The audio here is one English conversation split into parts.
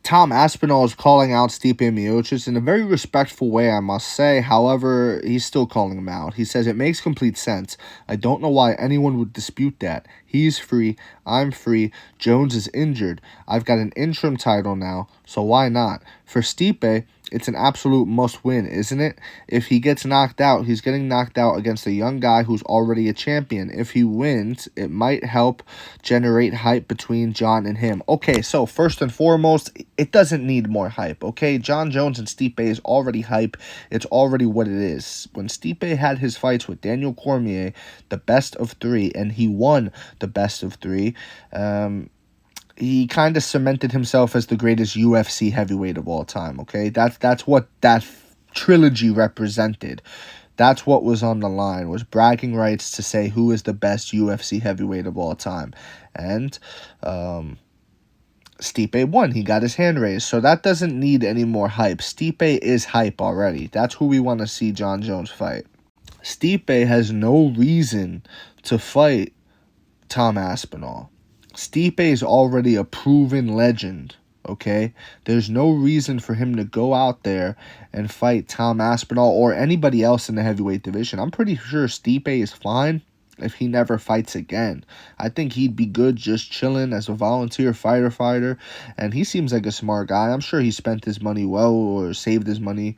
Tom Aspinall is calling out Stipe Miocic in a very respectful way, I must say. However, he's still calling him out. He says, "It makes complete sense. I don't know why anyone would dispute that. He's free. I'm free. Jones is injured. I've got an interim title now, so why not? For Stipe, it's an absolute must-win, isn't it? If he gets knocked out, he's getting knocked out against a young guy who's already a champion. If he wins, it might help generate hype between John and him." Okay, so first and foremost, it doesn't need more hype, okay? John Jones and Stipe is already hype. It's already what it is. When Stipe had his fights with Daniel Cormier, the best of three, and he won the best of three, he kind of cemented himself as the greatest UFC heavyweight of all time, okay? That's what that trilogy represented. That's what was on the line, was bragging rights to say who is the best UFC heavyweight of all time. And Stipe won. He got his hand raised. So that doesn't need any more hype. Stipe is hype already. That's who we want to see John Jones fight. Stipe has no reason to fight Tom Aspinall. Stipe is already a proven legend, okay? There's no reason for him to go out there and fight Tom Aspinall or anybody else in the heavyweight division. I'm pretty sure Stipe is fine if he never fights again. I think he'd be good just chilling as a volunteer fighter, and he seems like a smart guy. I'm sure he spent his money well, or saved his money,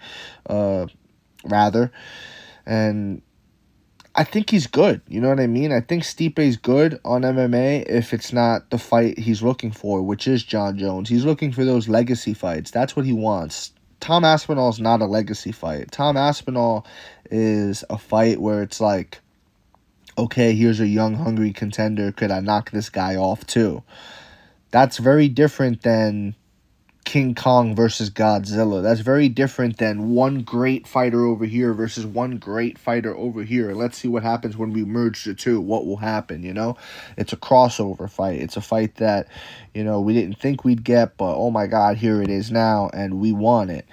rather, and I think he's good. You know what I mean? I think Stipe's good on MMA if it's not the fight he's looking for, which is John Jones. He's looking for those legacy fights. That's what he wants. Tom Aspinall is not a legacy fight. Tom Aspinall is a fight where it's like, okay, here's a young, hungry contender. Could I knock this guy off too? That's very different than King Kong versus Godzilla. That's very different than one great fighter over here versus one great fighter over here. Let's see what happens when we merge the two. What will happen, you know? It's a crossover fight. It's a fight that, you know, we didn't think we'd get, but oh my God, here it is now, and we want it.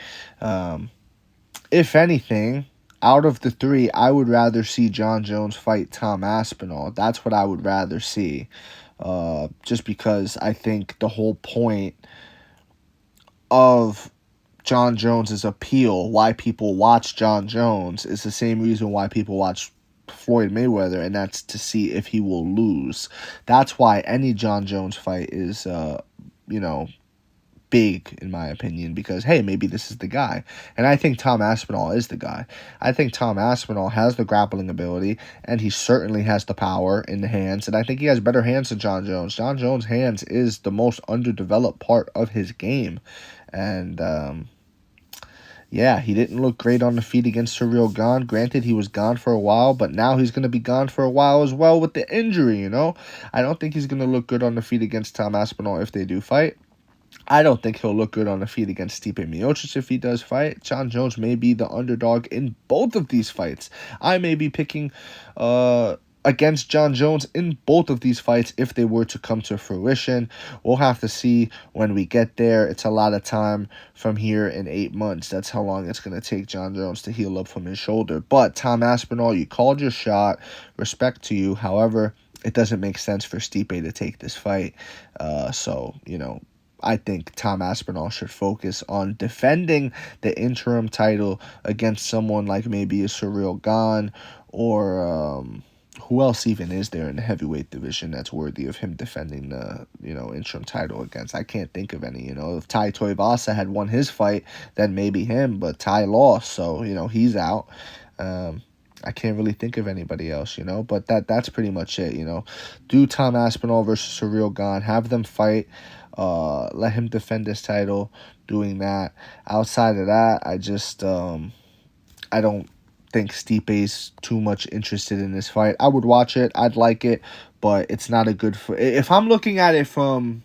If anything, out of the three, I would rather see John Jones fight Tom Aspinall. That's what I would rather see. Just because I think the whole point of John Jones's appeal, why people watch John Jones, is the same reason why people watch Floyd Mayweather, and that's to see if he will lose. That's why any John Jones fight is, you know, big, in my opinion, because, hey, maybe this is the guy. And I think Tom Aspinall is the guy. I think Tom Aspinall has the grappling ability, and he certainly has the power in the hands, and I think he has better hands than John Jones. John Jones' hands is the most underdeveloped part of his game. And, yeah, he didn't look great on the feet against Ciryl Gane. Granted, he was gone for a while, but now he's going to be gone for a while as well with the injury, you know? I don't think he's going to look good on the feet against Tom Aspinall if they do fight. I don't think he'll look good on the feet against Stipe Miocic if he does fight. John Jones may be the underdog in both of these fights. I may be picking against John Jones in both of these fights if they were to come to fruition. We'll have to see when we get there. It's a lot of time from here in 8 months. That's how long it's going to take John Jones to heal up from his shoulder. But Tom Aspinall, you called your shot. Respect to you. However, it doesn't make sense for Stipe to take this fight. So, you know, I think Tom Aspinall should focus on defending the interim title against someone like maybe a Ciryl Gane, or who else even is there in the heavyweight division that's worthy of him defending the, you know, interim title against? I can't think of any. You know, if Tai Tuivasa had won his fight, then maybe him, but Tai lost, so, you know, he's out. I can't really think of anybody else, you know, but that's pretty much it, you know. Do Tom Aspinall versus Ciryl Gane, have them fight, let him defend his title doing that. Outside of that, I just, I don't think Stipe's too much interested in this fight. I would watch it, I'd like it, but it's not a good fight. If I'm looking at it from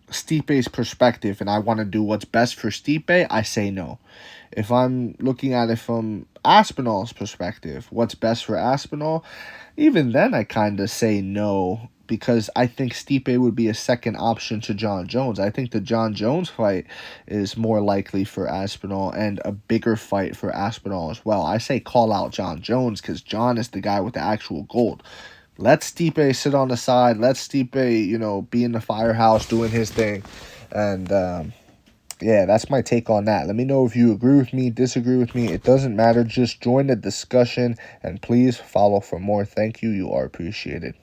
Stipe's perspective and I want to do what's best for Stipe, I say no. If I'm looking at it from Aspinall's perspective, what's best for Aspinall, even then I kind of say no, because I think Stipe would be a second option to John Jones. I think the John Jones fight is more likely for Aspinall and a bigger fight for Aspinall as well. I say call out John Jones because John is the guy with the actual gold. Let Stipe sit on the side. Let Stipe, you know, be in the firehouse doing his thing. And yeah, that's my take on that. Let me know if you agree with me, disagree with me. It doesn't matter. Just join the discussion, and please follow for more. Thank you. You are appreciated.